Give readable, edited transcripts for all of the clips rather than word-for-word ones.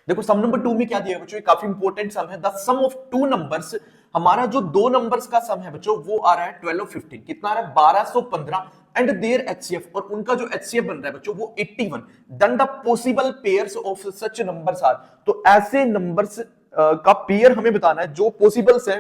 देखो सम नंबर 2 में क्या दिया है बच्चों, ये काफी इंपॉर्टेंट सम है। The sum of two numbers, हमारा जो दो नंबर्स का सम है बच्चों वो आ रहा है 12 और 15, कितना आ रहा है 1215, एंड देयर एचसीएफ, और उनका जो एचसीएफ बन रहा है बच्चों वो 81। Then the possible pairs of such numbers are, तो ऐसे नंबर्स का पेयर हमें बताना है जो पॉसिबल्स है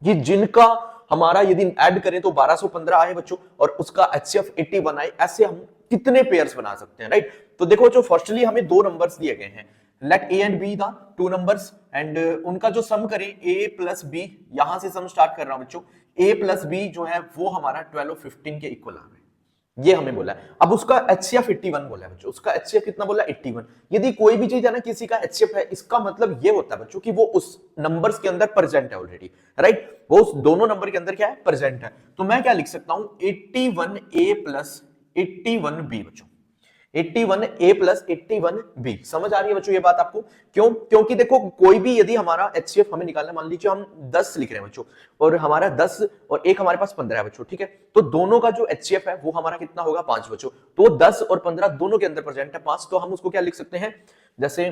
कि जिनका हमारा यदि ऐड करें तो 1215 आए बच्चों और उसका एचसीएफ 81 आए, ऐसे हम कितने पेयर्स बना सकते हैं, राइट। तो देखो बच्चों फर्स्टली हमें दो नंबर्स दिए गए हैं, let a and b the two numbers, एंड उनका जो सम करें a प्लस बी, यहां से सम स्टार्ट कर रहा हूं बच्चों, a प्लस बी जो है वो हमारा 12 और 15 के इक्वल आ रहा है, ये हमें बोला है। अब उसका एचसीएफ 81 बोला है बच्चों, उसका एचसीएफ कितना बोला 81। यदि कोई भी चीज है ना किसी का एचसीएफ है, इसका मतलब ये होता है बच्चों कि वो उस नंबर्स के अंदर प्रेजेंट है ऑलरेडी, राइट, वो उस दोनों नंबर के अंदर क्या है प्रेजेंट है। तो मैं क्या लिख सकता हूं 81a प्लस 81b बच्चों, 81a प्लस 81b। समझ आ रही है बच्चों ये बात आपको? क्यों? क्योंकि देखो कोई भी यदि हमारा एचसीएफ हमें निकालना, मान लीजिए हम 10 लिख रहे हैं बच्चों और हमारा 10 और एक हमारे पास 15 है बच्चों, ठीक है, तो दोनों का जो एचसीएफ है वो हमारा कितना होगा 5 बच्चों। तो 10 और 15 दोनों के अंदर प्रेजेंट है 5, तो हम उसको क्या लिख सकते हैं, जैसे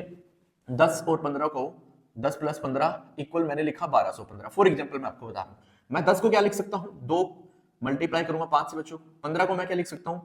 10 और 15 को 10 प्लस 15 इक्वल मैंने लिखा 1215। फॉर एग्जाम्पल मैं आपको बता रहा हूं, मैं 10 को क्या लिख सकता हूं 2 मल्टीप्लाई करूंगा 5 से बच्चों, 15 को मैं क्या लिख सकता हूं,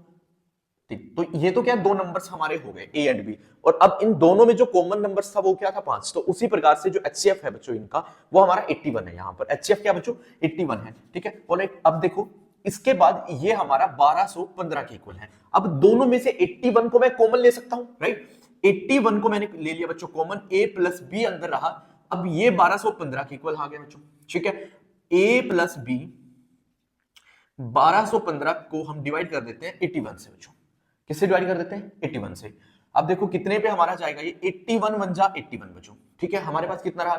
ठीक। तो ये तो क्या दो नंबर्स हमारे हो गए ए एंड बी, और अब इन दोनों में जो कॉमन नंबर्स था वो क्या था 5। तो उसी प्रकार से जो एचसीएफ है बच्चों इनका वो हमारा 81 है, यहां पर एचसीएफ क्या बच्चों 81 है, ठीक है। और अब देखो इसके बाद ये हमारा 1215 के इक्वल है। अब दोनों में से 81 को मैं कॉमन ले सकता हूं, राइट, 81 को मैंने ले लिया बच्चों कॉमन, ए प्लस बी अंदर रहा, अब ये 1215 के इक्वल आ गया बच्चों, ठीक है। ए प्लस बी 1215 को हम डिवाइड कर देते हैं 81 से बच्चों, किससे डिवाइड कर देते हैं 81 से। अब देखो कितने पे हमारा जाएगा ये 81 वन जा 81 बच्चों, ठीक है। हमारे पास कितना रहा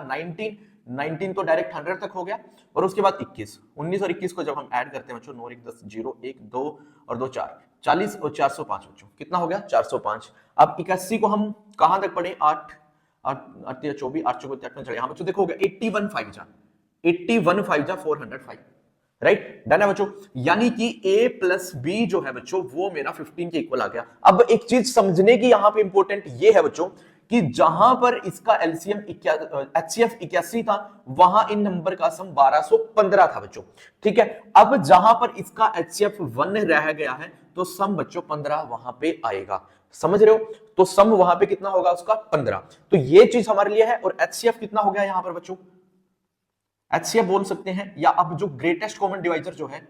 19 तो डायरेक्ट 100 तक हो गया, और उसके बाद 21, 19 और 21 को जब हम ऐड करते हैं बच्चों 9 1 10 0 1 2 और 2 4, 40 और 405 बच्चों, कितना हो गया 405। अब 81 को हम कहां तक पढ़े 8 8 8 24 8 चौको 8 में चढ़े, हाँ बच्चों देखो हो गया 81 5 जा 81 5 जा 405, राइट, डन है बच्चों। यानी कि a प्लस बी जो है बच्चों वो मेरा 15 के इक्वल आ गया। अब एक चीज समझने की यहां पे इंपॉर्टेंट ये है बच्चों कि जहां पर इसका एलसीएम एचसीएफ 81 था, वहां इन नंबर का सम 1215 था बच्चों, ठीक है। अब जहां पर इसका एचसीएफ 1 रह गया है तो सम बच्चों 15 वहां पे आएगा, समझ रहे हो? तो सम वहां पे कितना होगा उसका 15। तो ये चीज हमारे लिए है। और एचसीएफ कितना हो गया यहां पर बच्चों, एचसीएफ बोल सकते हैं, या अब जो ग्रेटेस्ट कॉमन डिवाइजर जो है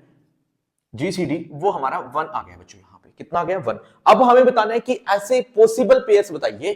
जीसीडी वो हमारा 1 आ गया बच्चों, यहां पे कितना आ गया 1। अब हमें बताना है कि ऐसे पॉसिबल पेयर्स बताइए